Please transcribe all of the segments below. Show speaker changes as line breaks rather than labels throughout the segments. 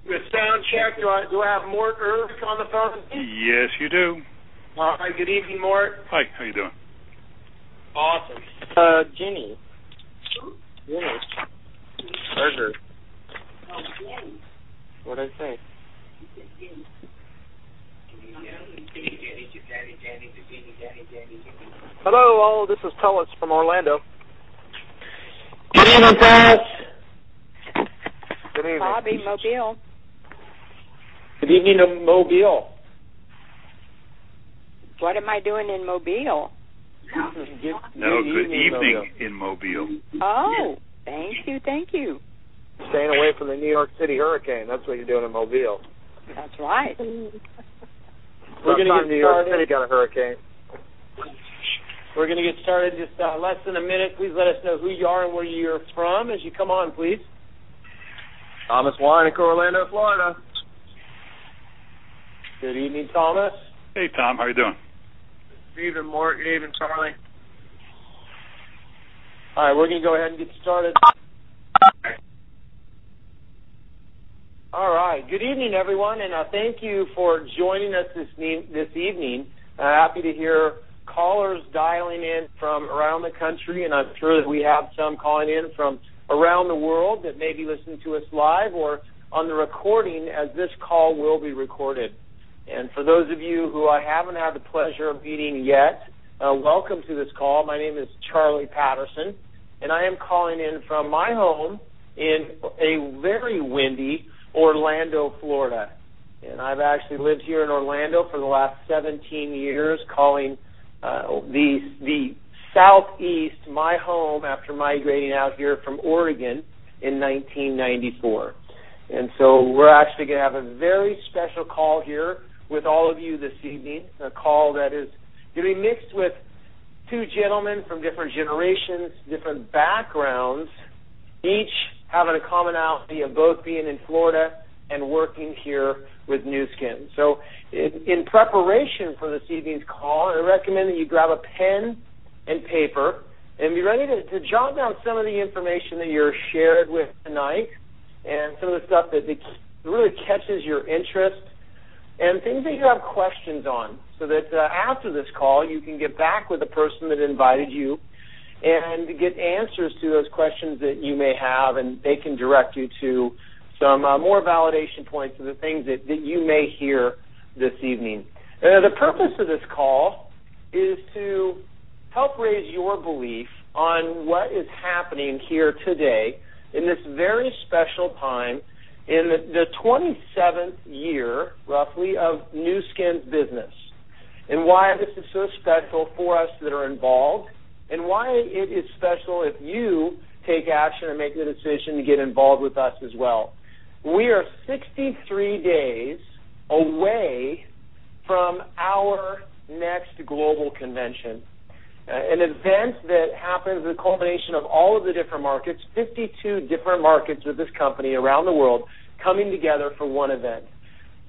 With sound check, do I have Mort Erlich on the phone?
Yes, you do.
All right, good evening, Mort.
Hi, how you doing?
Awesome.
Ginny. Burger. What'd I say?
Hello, all. This is Tullis from Orlando.
Good evening, Pass.
Good evening.
Bobby, Mobile.
Good evening to Mobile.
What am I doing in Mobile?
Good evening in Mobile.
Oh, thank you.
Staying away from the New York City hurricane. That's what you're doing in Mobile.
That's right.
We're going to get
New York
started.
City got a hurricane.
We're going to get started just less than a minute. Please let us know who you are and where you're from as you come on, please.
Thomas Warnick, Orlando, Florida.
Good evening, Thomas.
Hey, Tom, how you doing?
Good evening, Mort. Good evening, Charlie.
All right, we're going to go ahead and get started. All right. Good evening, everyone, and thank you for joining us this evening. Happy to hear callers dialing in from around the country, and I'm sure that we have some calling in from around the world that may be listening to us live or on the recording, as this call will be recorded. And for those of you who I haven't had the pleasure of meeting yet, welcome to this call. My name is Charlie Patterson, and I am calling in from my home in a very windy Orlando, Florida. And I've actually lived here in Orlando for the last 17 years, calling the Southeast my home after migrating out here from Oregon in 1994. And so we're actually going to have a very special call here with all of you this evening, a call that is going to be mixed with two gentlemen from different generations, different backgrounds, each having a commonality of both being in Florida and working here with Nu Skin. So in preparation for this evening's call, I recommend that you grab a pen and paper and be ready to jot down some of the information that you're shared with tonight and some of the stuff that really catches your interest and things that you have questions on, so that after this call you can get back with the person that invited you and get answers to those questions that you may have, and they can direct you to some more validation points of the things that you may hear this evening. The purpose of this call is to help raise your belief on what is happening here today in this very special time in the 27th year, roughly, of Nu Skin's business, and why this is so special for us that are involved, and why it is special if you take action and make the decision to get involved with us as well. We are 63 days away from our next global convention, an event that happens the culmination of all of the different markets, 52 different markets with this company around the world coming together for one event.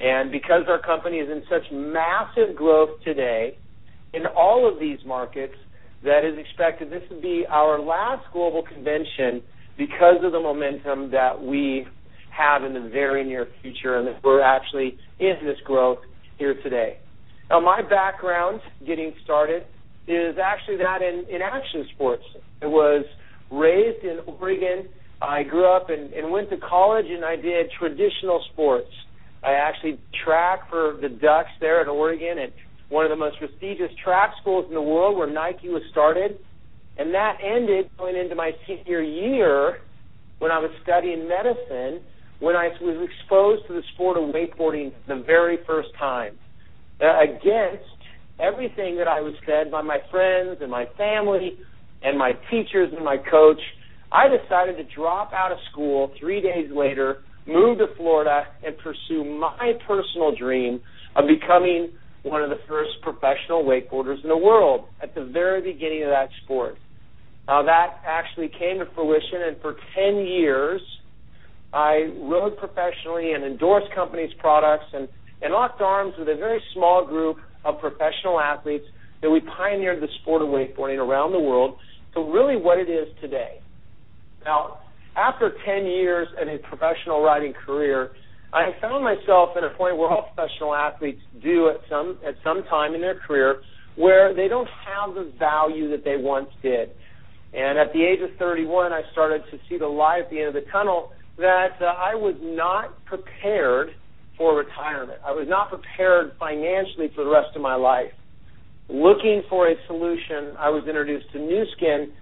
And because our company is in such massive growth today in all of these markets, that is expected this will be our last global convention because of the momentum that we have in the very near future, and that we're actually in this growth here today. Now, my background getting started is actually that in action sports. I was raised in Oregon. I grew up and went to college, and I did traditional sports. I actually tracked for the Ducks there in Oregon at one of the most prestigious track schools in the world where Nike was started. And that ended going into my senior year when I was studying medicine, when I was exposed to the sport of wakeboarding the very first time. Against everything that I was fed by my friends and my family and my teachers and my coach, I decided to drop out of school 3 days later, move to Florida, and pursue my personal dream of becoming one of the first professional wakeboarders in the world at the very beginning of that sport. Now, that actually came to fruition, and for 10 years, I rode professionally and endorsed companies' products and locked arms with a very small group of professional athletes that we pioneered the sport of wakeboarding around the world to really what it is today. Now, after 10 years in a professional riding career, I found myself at a point where all professional athletes do at some time in their career, where they don't have the value that they once did. And at the age of 31, I started to see the light at the end of the tunnel that I was not prepared for retirement. I was not prepared financially for the rest of my life. Looking for a solution, I was introduced to Nu Skin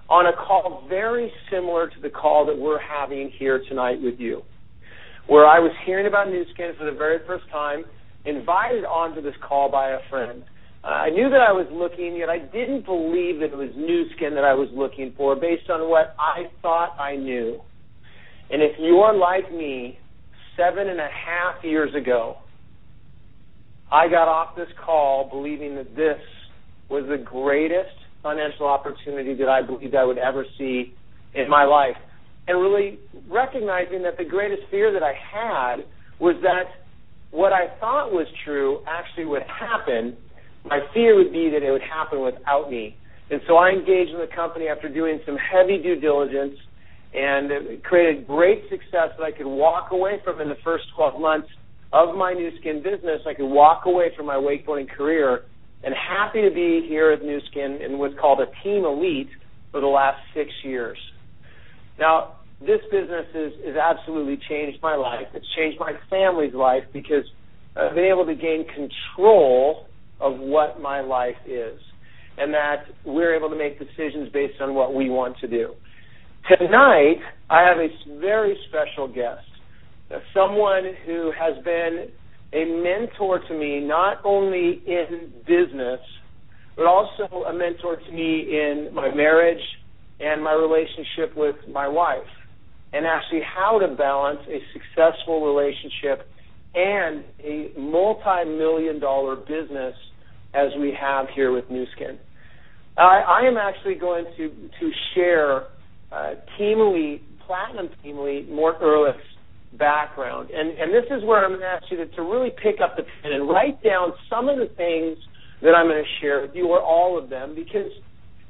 on a call very similar to the call that we're having here tonight with you, where I was hearing about Nu Skin for the very first time, invited onto this call by a friend. I knew that I was looking, yet I didn't believe that it was Nu Skin that I was looking for based on what I thought I knew. And if you're like me, 7.5 years ago, I got off this call believing that this was the greatest financial opportunity that I believed I would ever see in my life. And really recognizing that the greatest fear that I had was that what I thought was true actually would happen. My fear would be that it would happen without me. And so I engaged in the company after doing some heavy due diligence, and it created great success that I could walk away from in the first 12 months of my Nu Skin business. I could walk away from my wakeboarding career, and happy to be here at Nu Skin in what's called a Team Elite for the last 6 years. Now, this business has absolutely changed my life. It's changed my family's life because I've been able to gain control of what my life is, and that we're able to make decisions based on what we want to do. Tonight, I have a very special guest, someone who has been a mentor to me, not only in business, but also a mentor to me in my marriage and my relationship with my wife, and actually how to balance a successful relationship and a multi-million-dollar business as we have here with Nu Skin. I am actually going to share Team Elite, Platinum Team Elite, Mort Ehrlich's background. And this is where I'm going to ask you to really pick up the pen and write down some of the things that I'm going to share with you, or all of them, because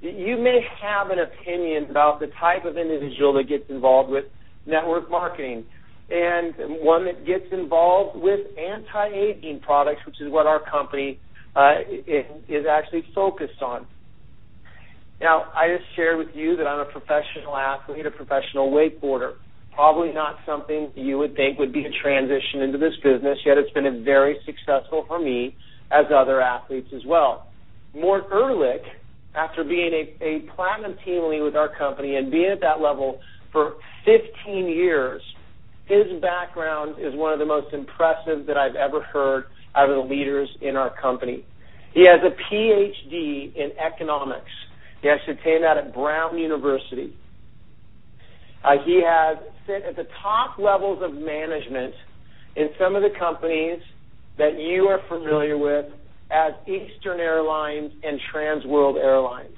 you may have an opinion about the type of individual that gets involved with network marketing, and one that gets involved with anti-aging products, which is what our company is actually focused on. Now, I just shared with you that I'm a professional athlete, a professional wakeboarder. Probably not something you would think would be a transition into this business, yet it's been very successful for me as other athletes as well. Mort Ehrlich, after being a platinum team lead with our company and being at that level for 15 years, his background is one of the most impressive that I've ever heard out of the leaders in our company. He has a PhD in economics. He actually attained that at Brown University. He has sit at the top levels of management in some of the companies that you are familiar with as Eastern Airlines and Trans World Airlines.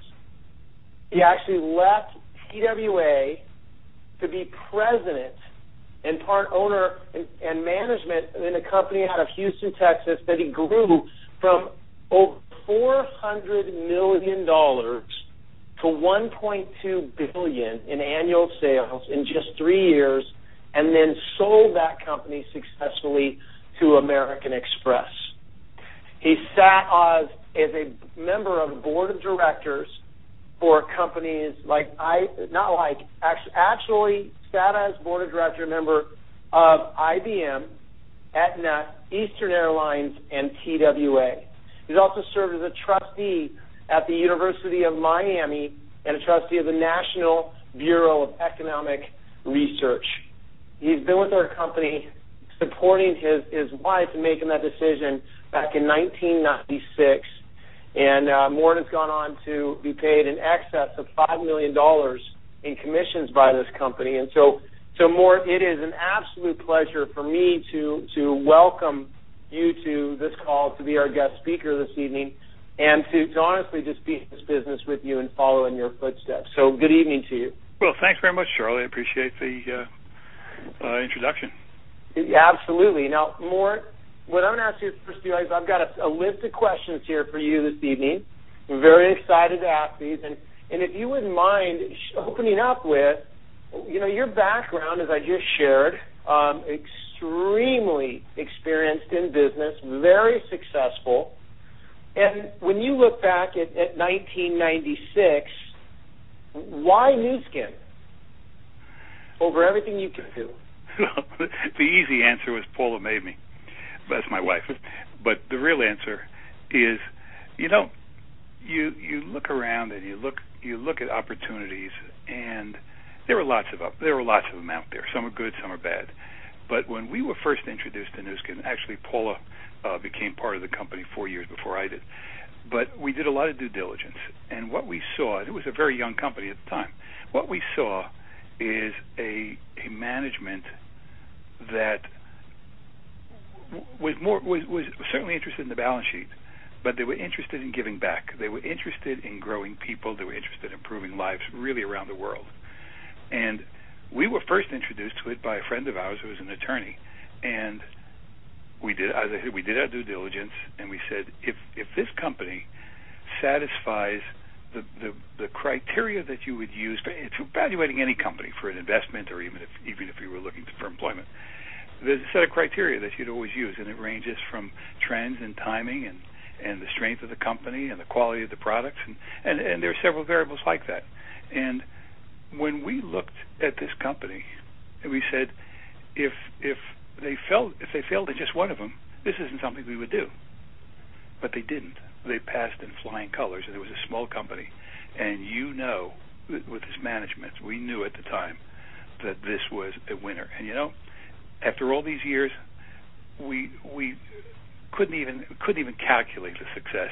He actually left TWA to be president and part owner and management in a company out of Houston, Texas, that he grew from over $400 million to $1.2 billion in annual sales in just 3 years, and then sold that company successfully to American Express. He sat as a member of the board of directors for companies actually sat as board of director member of IBM, Aetna, Eastern Airlines, and TWA. He's also served as a trustee at the University of Miami and a trustee of the National Bureau of Economic Research. He's been with our company supporting his wife in making that decision back in 1996, and Mort has gone on to be paid in excess of $5 million in commissions by this company. And so Mort, it is an absolute pleasure for me to welcome you to this call to be our guest speaker this evening, and to honestly just be in this business with you and follow in your footsteps. So good evening to you.
Well, thanks very much, Charlie. I appreciate the introduction.
Yeah, absolutely. Now, Mort, what I'm going to ask you first is I've got a list of questions here for you this evening. I'm very excited to ask these. And if you wouldn't mind opening up with your background, as I just shared, extremely experienced in business, very successful. And when you look back at 1996, why Nu Skin over everything you could do?
Well, the easy answer was Paula made me. That's my wife. But the real answer is, you look around and you look at opportunities, and there were lots of them out there. Some are good, some are bad. But when we were first introduced to Nu Skin, actually Paula became part of the company 4 years before I did. But we did a lot of due diligence, and what we saw, it was a very young company at the time. What we saw is a management that was certainly interested in the balance sheet, but they were interested in giving back. They were interested in growing people. They were interested in improving lives really around the world. And we were first introduced to it by a friend of ours who was an attorney, and we did, as I said, we did our due diligence, and we said, if this company satisfies the criteria that you would use for evaluating any company for an investment, or even if you were looking for employment, there's a set of criteria that you'd always use, and it ranges from trends and timing and the strength of the company and the quality of the products, and there are several variables like that. And when we looked at this company, we said, if they failed at just one of them, this isn't something we would do. But they didn't. They passed in flying colors, and it was a small company. And with this management, we knew at the time that this was a winner. And after all these years, we couldn't even calculate the success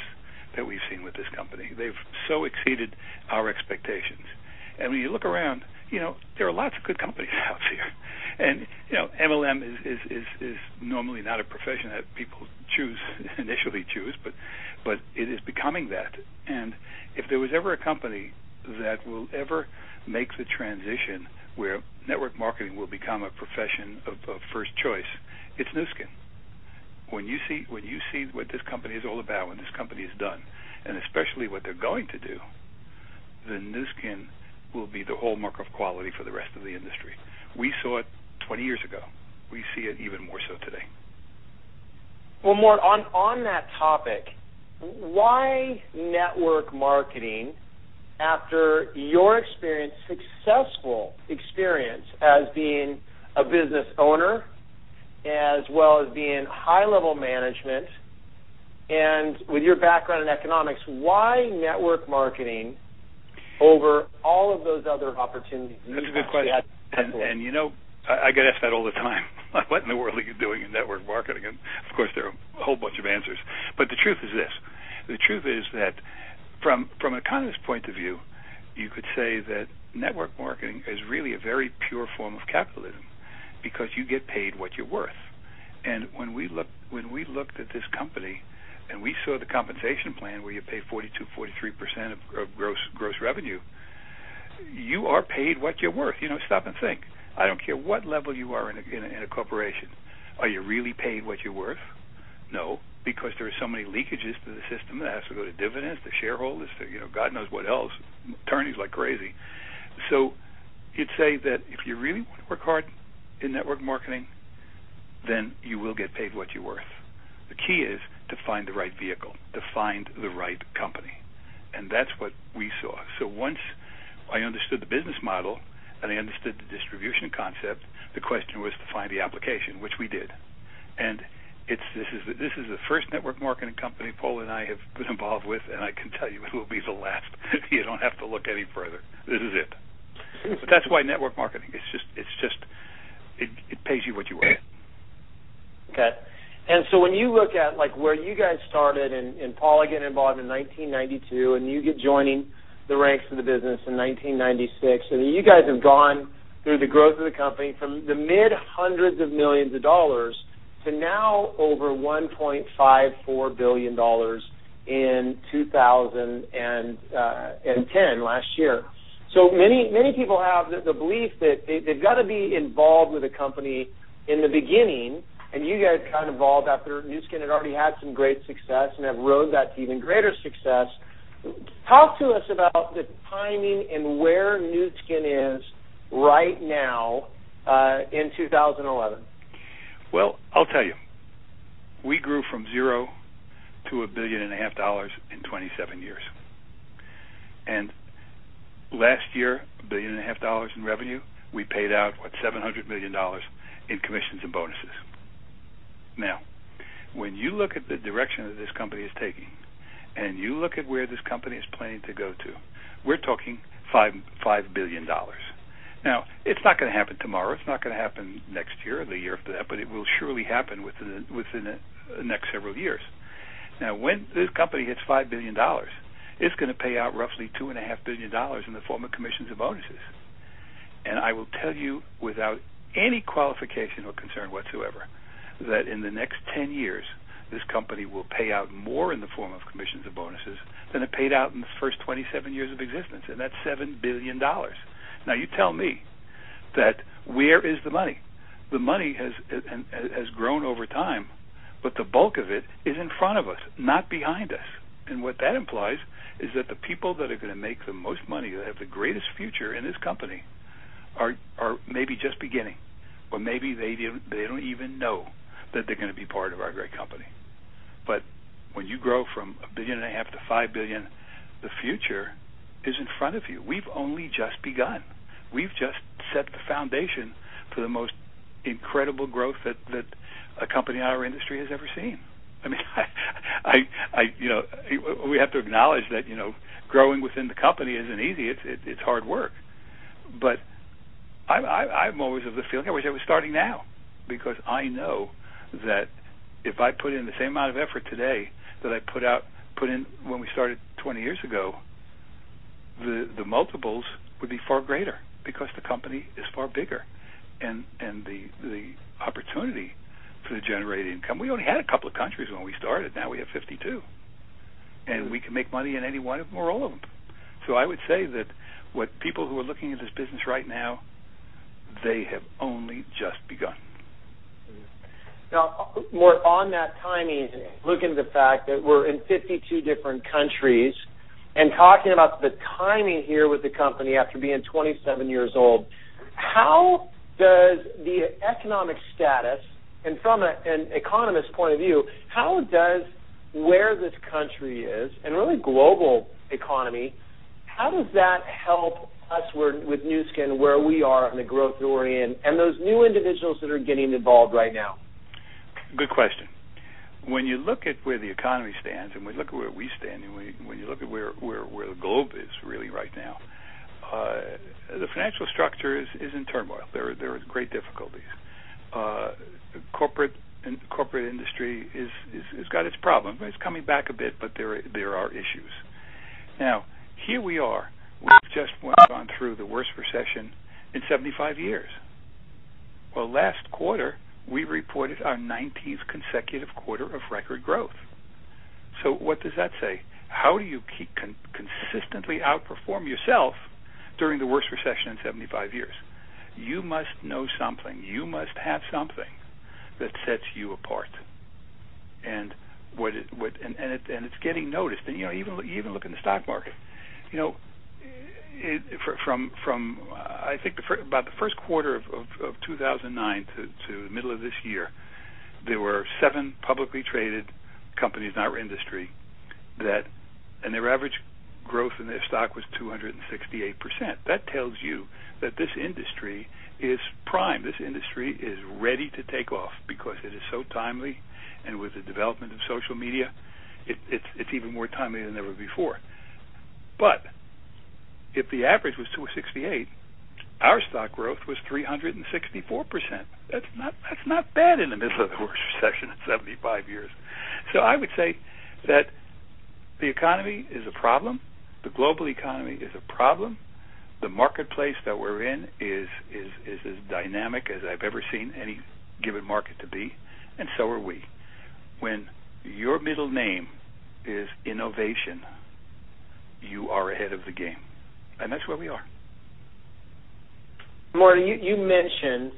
that we've seen with this company. They've so exceeded our expectations. And when you look around, there are lots of good companies out there. And MLM is normally not a profession that people initially choose, but it is becoming that. And if there was ever a company that will ever make the transition where network marketing will become a profession of first choice, it's Nu Skin. When you see what this company is all about, when this company is done, and especially what they're going to do, then Nu Skin will be the hallmark of quality for the rest of the industry. We saw it 20 years ago. We see it even more so today.
Well, Mort, on that topic, why network marketing after your successful experience as being a business owner, as well as being high-level management, and with your background in economics, why network marketing over all of those other opportunities?
That's a good question. And I get asked that all the time. What in the world are you doing in network marketing? And, of course, there are a whole bunch of answers. But the truth is this. The truth is that from an economist's point of view, you could say that network marketing is really a very pure form of capitalism, because you get paid what you're worth. And when we looked at this company and we saw the compensation plan where you pay 43% of gross revenue, you are paid what you're worth. Stop and think. I don't care what level you are in a corporation. Are you really paid what you're worth? No, because there are so many leakages to the system that has to go to dividends, to shareholders, to God knows what else, attorneys like crazy. So you'd say that if you really want to work hard in network marketing, then you will get paid what you're worth. The key is to find the right vehicle, to find the right company. And that's what we saw. So once I understood the business model and I understood the distribution concept, the question was to find the application, which we did. And this is the first network marketing company Paul and I have been involved with, and I can tell you it will be the last. You don't have to look any further. This is it. But that's why network marketing. It pays you what you worth.
Okay. And so when you look at where you guys started and Paula getting involved in 1992 and you get joining the ranks of the business in 1996, and you guys have gone through the growth of the company from the mid-hundreds of millions of dollars to now over $1.54 billion in 2010, last year. So many people have the belief that they've got to be involved with a company in the beginning, and you guys got involved after Nu Skin had already had some great success and have rode that to even greater success. Talk to us about the timing and where Nu Skin is right now in 2011?
Well, I'll tell you. We grew from $0 to $1.5 billion in 27 years. And last year, $1.5 billion in revenue, we paid out, $700 million in commissions and bonuses. Now, when you look at the direction that this company is taking, and you look at where this company is planning to go to, we're talking $5 billion. Now, it's not going to happen tomorrow. It's not going to happen next year or the year after that, but it will surely happen within the next several years. Now, when this company hits $5 billion, it's going to pay out roughly $2.5 billion in the form of commissions and bonuses. And I will tell you without any qualification or concern whatsoever that in the next 10 years, this company will pay out more in the form of commissions and bonuses than it paid out in the first 27 years of existence, and that's $7 billion. Now, you tell me that where is the money? The money has grown over time, but the bulk of it is in front of us, not behind us. And what that implies is that the people that are going to make the most money, that have the greatest future in this company, are maybe just beginning, or maybe they don't even know that they're going to be part of our great company. But when you grow from $1.5 billion to $5 billion, the future is in front of you. We've only just begun. We've just set the foundation for the most incredible growth that a company in our industry has ever seen. I mean, we have to acknowledge that growing within the company isn't easy. It's hard work. But I'm always of the feeling I wish I was starting now, because I know that if I put in the same amount of effort today that I put in when we started 20 years ago, the multiples would be far greater because the company is far bigger, and the opportunity for the generated income. We only had a couple of countries when we started. Now we have 52, and we can make money in any one of them or all of them. So I would say that what people who are looking at this business right now, they have only just begun.
Now, more on that timing, looking at the fact that we're in 52 different countries and talking about the timing here with the company after being 27 years old, how does the economic status, and from an economist point of view, how does where this country is, and really global economy, how does that help us with Nu Skin where we are and the growth that we're in, and those new individuals that are getting involved right now?
Good question. When you look at where the economy stands, and we look at where we stand, and when you look at where the globe is really right now, the financial structure is in turmoil. There are great difficulties. Corporate industry is got its problems. It's coming back a bit, but there are issues. Now, here we are. We've just gone through the worst recession in 75 years. Well, last quarter, we reported our 19th consecutive quarter of record growth. So what does that say? How do you keep consistently outperform yourself during the worst recession in 75 years? You must know something. You must have something that sets you apart. And it's getting noticed. And even look in the stock market. From I think about the first quarter of 2009 to the middle of this year, there were 7 publicly traded companies in our industry and their average growth in their stock was 268%. That tells you that this industry is prime. This industry is ready to take off because it is so timely, and with the development of social media, it's even more timely than ever before. But if the average was 268, our stock growth was 364%. That's not bad in the middle of the worst recession in 75 years. So I would say that the economy is a problem. The global economy is a problem. The marketplace that we're in is as dynamic as I've ever seen any given market to be, and so are we. When your middle name is innovation, you are ahead of the game. And that's where we are.
Marty, you mentioned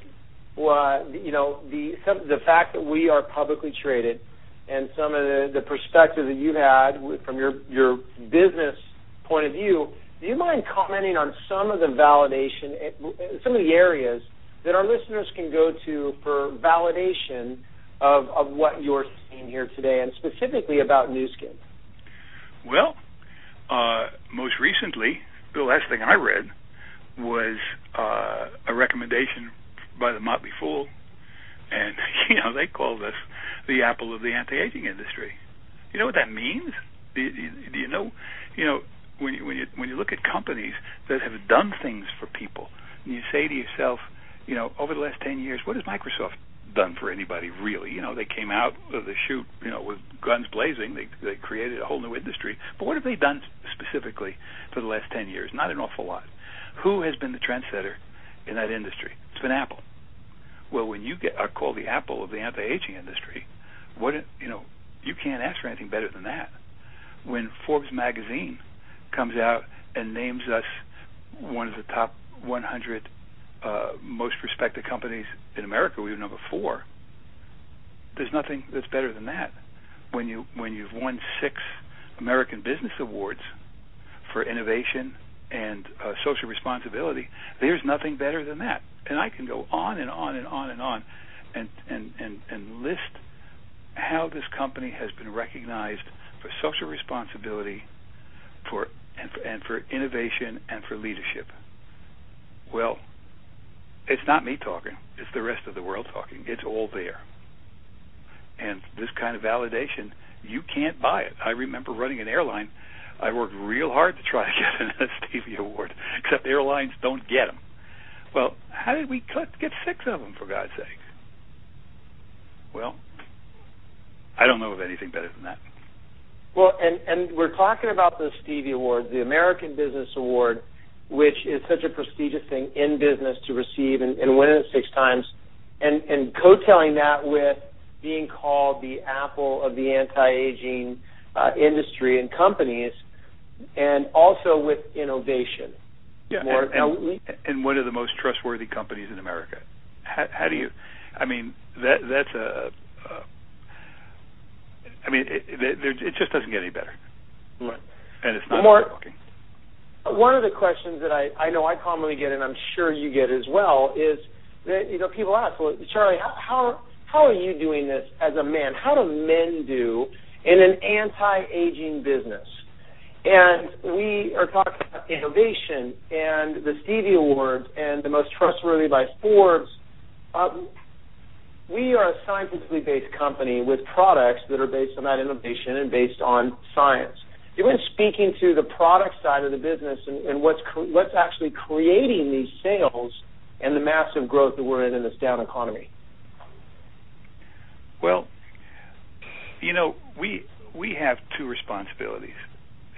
the fact that we are publicly traded, and some of the perspective that you had from your business point of view. do you mind commenting on some of the validation, some of the areas that our listeners can go to for validation of what you're seeing here today, and specifically about Nu Skin?
Well, most recently, the last thing I read was a recommendation by the Motley Fool, and they called us the Apple of the anti-aging industry. You know what that means? Do you know? When you look at companies that have done things for people, and you say to yourself, over the last 10 years, what has Microsoft done for anybody, really? They came out of the chute, with guns blazing. They created a whole new industry. But what have they done specifically for the last 10 years? Not an awful lot. Who has been the trendsetter in that industry? It's been Apple. Well, when you are called the Apple of the anti-aging industry, you can't ask for anything better than that. When Forbes magazine comes out and names us one of the top 100 most respected companies in America, we were number 4. There's nothing that's better than that. When you've won 6 American Business Awards for innovation and social responsibility, there's nothing better than that. And I can go on and on and on and on, and list how this company has been recognized for social responsibility, for innovation, and for leadership. Well, it's not me talking. It's the rest of the world talking. It's all there. And this kind of validation, you can't buy it. I remember running an airline. I worked real hard to try to get an Stevie Award, except airlines don't get them. Well, how did we get 6 of them, for God's sake? Well, I don't know of anything better than that.
Well, and we're talking about the Stevie Award, the American Business Award, which is such a prestigious thing in business to receive and win it 6 times, and coattailing that with being called the Apple of the anti-aging industry and companies, and also with innovation.
Yeah, and one of the most trustworthy companies in America. How do you? I mean, that's a. I mean, it just doesn't get any better.
Right.
And it's not talking.
One of the questions that I know I commonly get, and I'm sure you get as well, is that people ask, well, Charlie, how are you doing this as a man? How do men do in an anti-aging business? And we are talking about innovation and the Stevie Awards and the most trustworthy by Forbes. We are a scientifically based company with products that are based on that innovation and based on science. Do you mind speaking to the product side of the business and what's actually creating these sales and the massive growth that we're in this down economy?
Well, we have 2 responsibilities.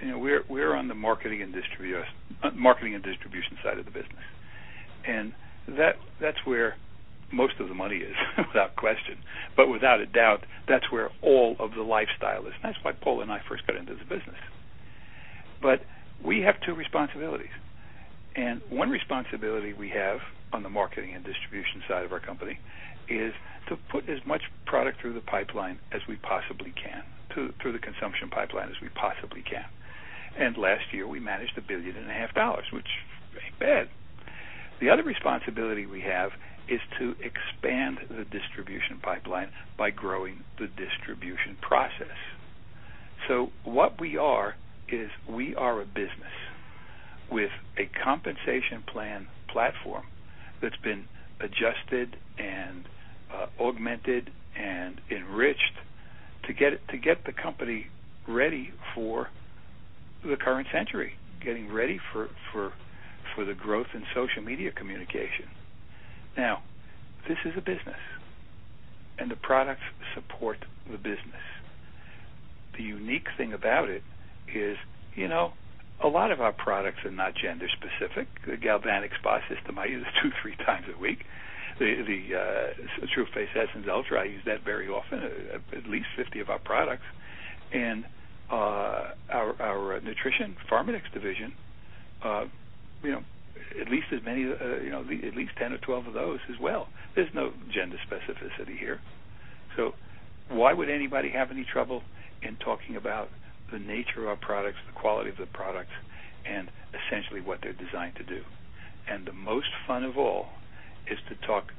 We're on the marketing and distribution side of the business, and that's where most of the money is, without question. But without a doubt, that's where all of the lifestyle is. And that's why Paul and I first got into the business. But we have 2 responsibilities, and one responsibility we have on the marketing and distribution side of our company is to put as much product through the pipeline as we possibly can, through the consumption pipeline as we possibly can. And last year we managed $1.5 billion, which ain't bad. The other responsibility we have is to expand the distribution pipeline by growing the distribution process. So what we are is we are a business with a compensation plan platform that's been adjusted and augmented and enriched to get the company ready for the current century, getting ready for the growth in social media communication. Now, this is a business, and the products support the business. The unique thing about it is, a lot of our products are not gender specific. The galvanic spa system I use 2-3 times a week. The True Face Essence Ultra, I use that very often, at least 50 of our products. And our nutrition Pharmadex division, at least as many, at least 10 or 12 of those as well. There's no gender specificity here. So why would anybody have any trouble in talking about the nature of our products, the quality of the products, and essentially what they're designed to do. And the most fun of all is to talk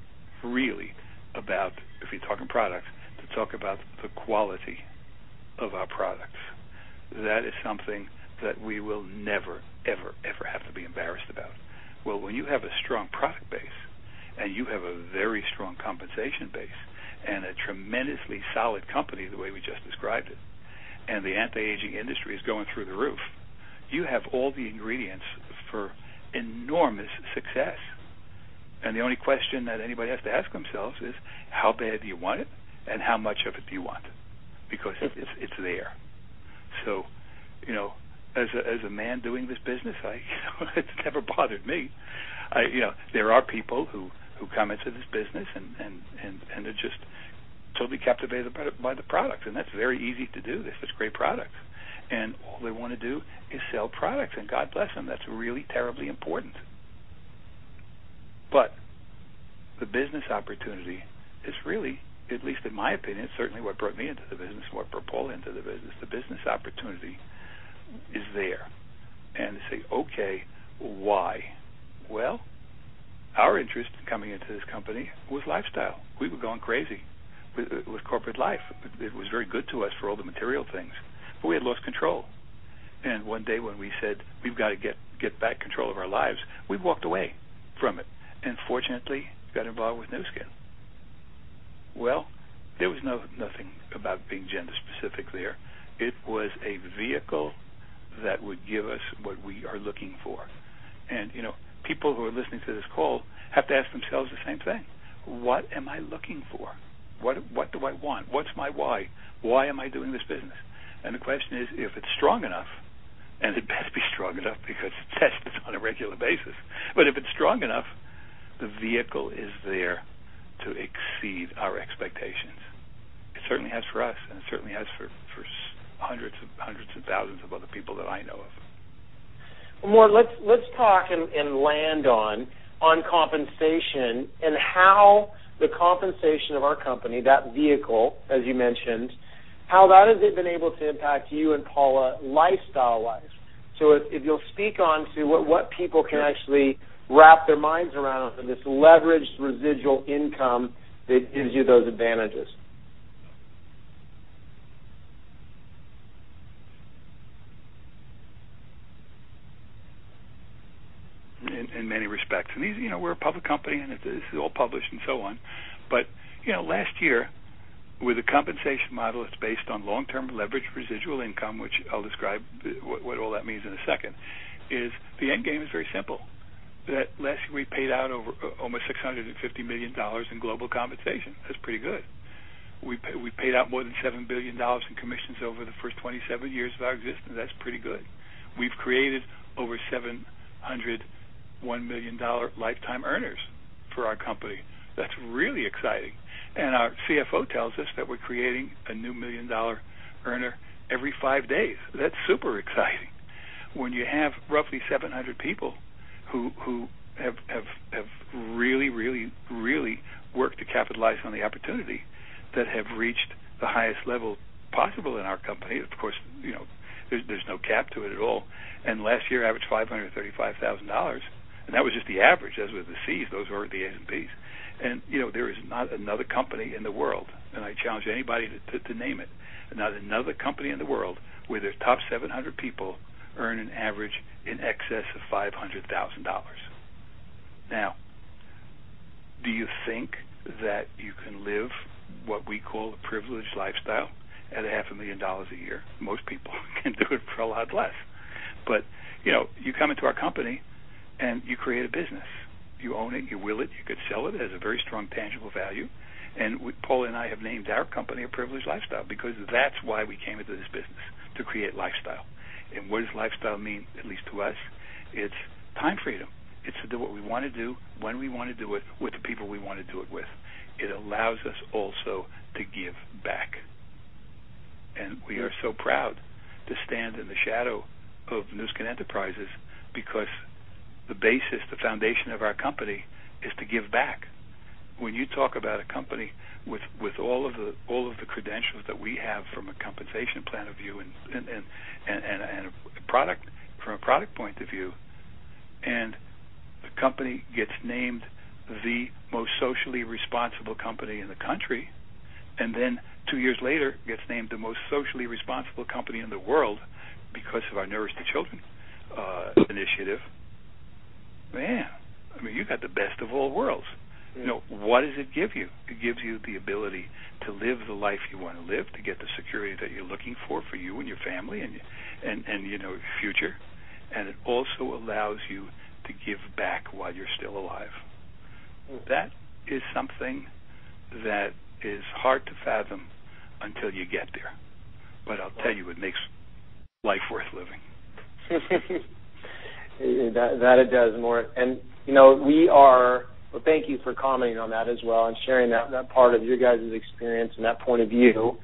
really about, if you're talking products, to talk about the quality of our products. That is something that we will never, ever, ever have to be embarrassed about. Well, when you have a strong product base and you have a very strong compensation base and a tremendously solid company, the way we just described it, and the anti-aging industry is going through the roof, you have all the ingredients for enormous success. And the only question that anybody has to ask themselves is, how bad do you want it, and how much of it do you want? Because it's there. So, as a man doing this business, it's never bothered me. There are people who come into this business and are just totally captivated by the products, and that's very easy to do. There's such great products, and all they want to do is sell products, and God bless them. That's really terribly important. But the business opportunity is really, at least in my opinion, certainly what brought me into the business, what brought Paul into the business. The business opportunity is there. And to say, okay, why? Well, our interest in coming into this company was lifestyle. We were going crazy with corporate life. It was very good to us for all the material things, but we had lost control. And one day when we said, we've got to get back control of our lives, we walked away from it. And fortunately, got involved with Nu Skin. Well, there was nothing about being gender specific there. It was a vehicle that would give us what we are looking for. And, people who are listening to this call have to ask themselves the same thing. What am I looking for? What do I want? What's my why? Why am I doing this business? And the question is, if it's strong enough, and it best be strong enough because it's tested on a regular basis, but if it's strong enough, the vehicle is there to exceed our expectations. It certainly has for us, and it certainly has for hundreds and thousands of other people that I know of.
Well, Mort, let's talk and land on compensation and how the compensation of our company, that vehicle, as you mentioned, how that has been able to impact you and Paula lifestyle-wise. So if you'll speak on to what people can actually wrap their minds around this leveraged residual income that gives you those advantages.
In many respects. And these, we're a public company, and this is all published and so on. But, last year, with a compensation model that's based on long-term leveraged residual income, which I'll describe what all that means in a second, is the end game is very simple. That last year we paid out over almost $650 million in global compensation. That's pretty good. We paid out more than $7 billion in commissions over the first 27 years of our existence. That's pretty good. We've created over $701 million lifetime earners for our company. That's really exciting. And our CFO tells us that we're creating a new $1 million earner every 5 days. That's super exciting. When you have roughly 700 people who have really, really, really worked to capitalize on the opportunity, that have reached the highest level possible in our company. Of course, there's no cap to it at all. And last year averaged $535,000, and that was just the average. Those were the C's. Those were the A's and B's. And there is not another company in the world, and I challenge anybody to name it, not another company in the world where their top 700 people earn an average in excess of $500,000. Now, do you think that you can live what we call a privileged lifestyle at $500,000 a year? Most people can do it for a lot less. But, you come into our company and you create a business. You own it, you will it, you could sell it. It has a very strong tangible value. And Paul and I have named our company a privileged lifestyle because that's why we came into this business, to create lifestyle. And what does lifestyle mean, at least to us? It's time freedom. It's to do what we want to do, when we want to do it, with the people we want to do it with. It allows us also to give back. And we are so proud to stand in the shadow of Nu Skin Enterprises because the basis, the foundation of our company is to give back. When you talk about a company with all of the credentials that we have from a compensation plan of view and a product from a product point of view, and the company gets named the most socially responsible company in the country, and then 2 years later gets named the most socially responsible company in the world because of our Nourish the Children initiative, man, I mean, you got the best of all worlds. You know, what does it give you? It gives you the ability to live the life you want to live, to get the security that you're looking for you and your family and you know, your future. And it also allows you to give back while you're still alive. That is something that is hard to fathom until you get there. But I'll tell you, it makes life worth living.
that it does, more. And, you know, well, thank you for commenting on that as well and sharing that part of your guys' experience and that point of view.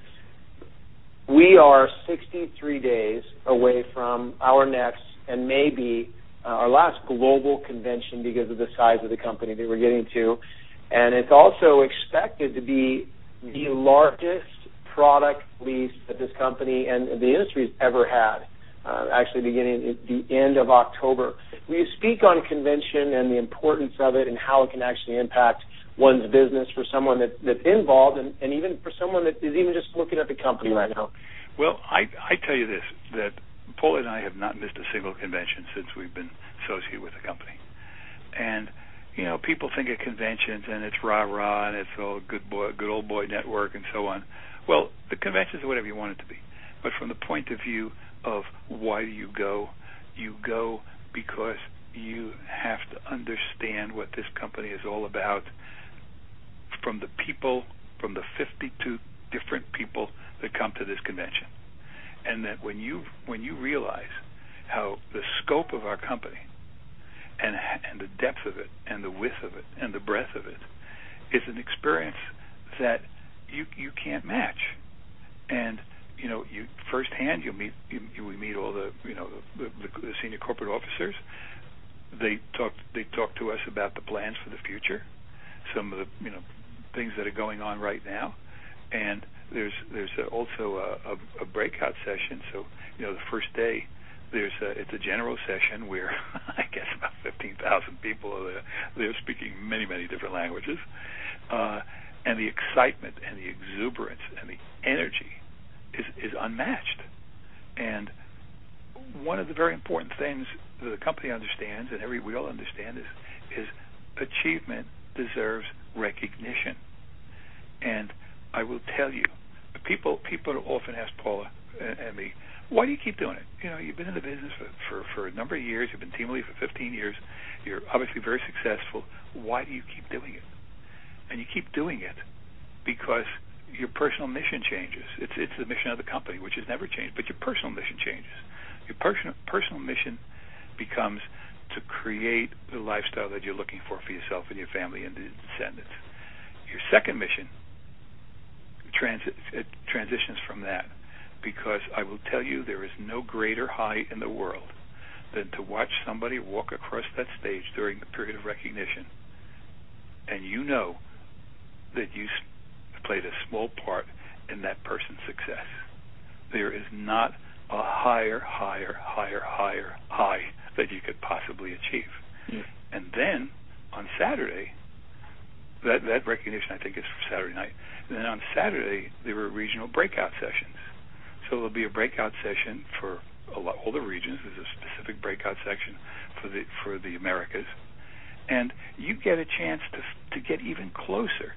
We are 63 days away from our next and maybe our last global convention because of the size of the company that we're getting to. And it's also expected to be the largest product release that this company and the industry has ever had, actually beginning at the end of October. Will you speak on convention and the importance of it and how it can actually impact one's business for someone that's involved and even for someone that is even just looking at the company right now?
Well, I tell you this, that Paul and I have not missed a single convention since we've been associated with the company. And, you know, people think of conventions and it's rah-rah and it's all good old boy network and so on. Well, the conventions are whatever you want it to be. But from the point of view of why you go because you have to understand what this company is all about from the people, from the 52 different people that come to this convention. And that when you realize how the scope of our company and the depth of it and the width of it and the breadth of it is an experience that you can't match. And you know, you firsthand we meet all the senior corporate officers. They talk to us about the plans for the future, some of the things that are going on right now, and there's also a breakout session. So the first day it's a general session where I guess about 15,000 people are there. They're speaking many different languages, and the excitement and the exuberance and the energy is unmatched. And one of the very important things that the company understands, and we all understand, is achievement deserves recognition. And I will tell you, people often ask Paula and me, why do you keep doing it? You've been in the business for a number of years. You've been team lead for 15 years. You're obviously very successful. Why do you keep doing it? And you keep doing it because your personal mission changes. It's the mission of the company, which has never changed, but your personal mission changes. Your personal mission becomes to create the lifestyle that you're looking for yourself and your family and the descendants. Your second mission transitions from that, because I will tell you there is no greater high in the world than to watch somebody walk across that stage during the period of recognition, and you know that you played a small part in that person's success. There is not a higher high that you could possibly achieve. Yeah. And then on Saturday, that recognition I think is for Saturday night. And then on Saturday there were regional breakout sessions. So there'll be a breakout session for all the regions. There's a specific breakout section for the Americas, and you get a chance to get even closer.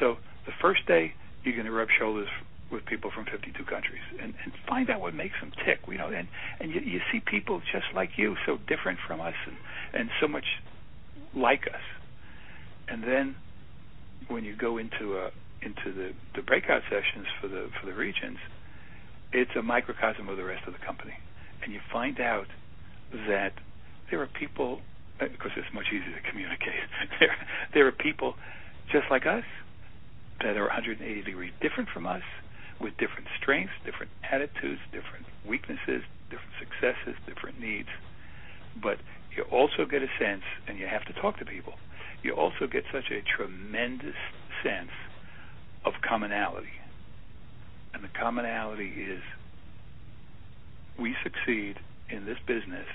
So the first day you're going to rub shoulders with people from 52 countries and find out what makes them tick. And you see people just like you, so different from us and so much like us. And then when you go into the breakout sessions for the regions, it's a microcosm of the rest of the company, and you find out that there are people, because it's much easier to communicate. There are people just like us that are 180 degrees different from us, with different strengths, different attitudes, different weaknesses, different successes, different needs. But you also get a sense, and you have to talk to people, you also get such a tremendous sense of commonality. And the commonality is we succeed in this business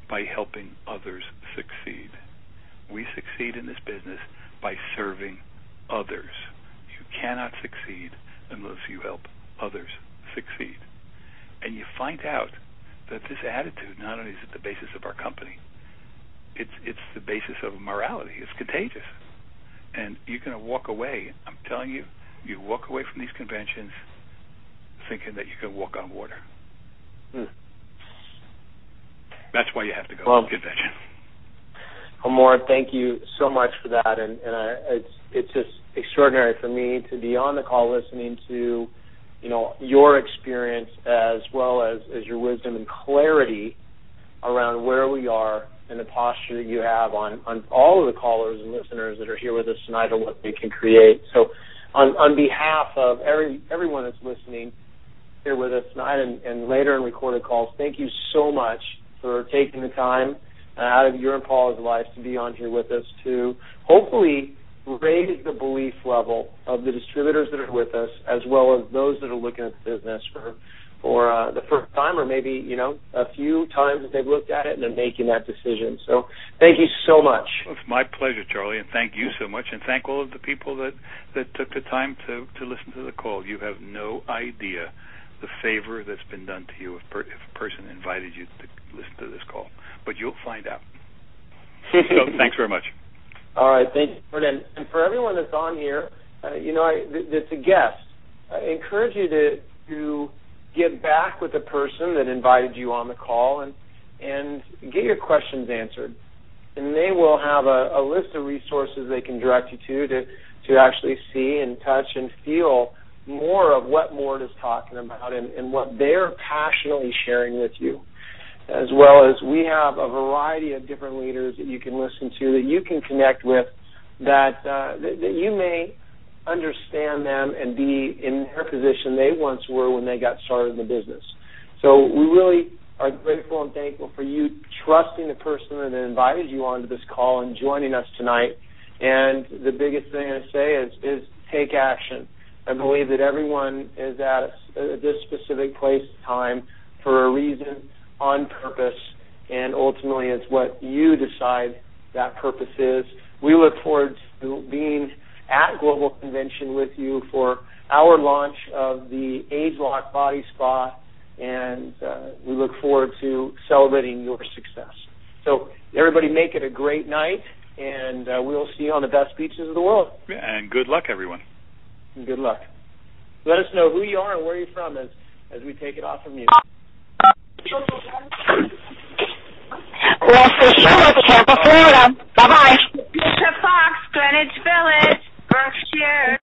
by helping others succeed. We succeed in this business by serving others. You cannot succeed unless you help others succeed. And you find out that this attitude not only is at the basis of our company, it's the basis of morality. It's contagious. And you're going to walk away, I'm telling you, you walk away from these conventions thinking that you can walk on water. That's why you have to go to the convention.
Well, Maura, thank you so much for that, and it's just extraordinary for me to be on the call listening to, your experience as well as your wisdom and clarity around where we are and the posture that you have on all of the callers and listeners that are here with us tonight and what they can create. So on behalf of everyone that's listening here with us tonight and later in recorded calls, thank you so much for taking the time out of your and Paula's lives to be on here with us to hopefully raise the belief level of the distributors that are with us as well as those that are looking at the business for the first time or maybe, a few times that they've looked at it and they're making that decision. So thank you so much.
Well, it's my pleasure, Charlie, and thank you so much, and thank all of the people that took the time to listen to the call. You have no idea the favor that's been done to you if a person invited you to listen to this call. But you'll find out. So thanks very much. All
right, thank you. And for everyone that's on here, that's a guest, I encourage you to get back with the person that invited you on the call and get your questions answered. And they will have a list of resources they can direct you to actually see and touch and feel more of what Mort is talking about and what they're passionately sharing with you. As well as we have a variety of different leaders that you can listen to, that you can connect with, that you may understand them and be in their position they once were when they got started in the business. So we really are grateful and thankful for you trusting the person that invited you onto this call and joining us tonight. And the biggest thing I say is take action. I believe that everyone is at this specific place and time for a reason, on purpose, and ultimately it's what you decide that purpose is. We look forward to being at Global Convention with you for our launch of the Age-Lock Body Spa, and we look forward to celebrating your success. So everybody make it a great night, and we'll see you on the best beaches of the world.
Yeah, and good luck, everyone.
Good luck. Let us know who you are and where you're from as we take it off from you.
Leslie Sherwood, Tampa, Florida. Bye-bye. Bishop Fox, Greenwich Village, Berkshire.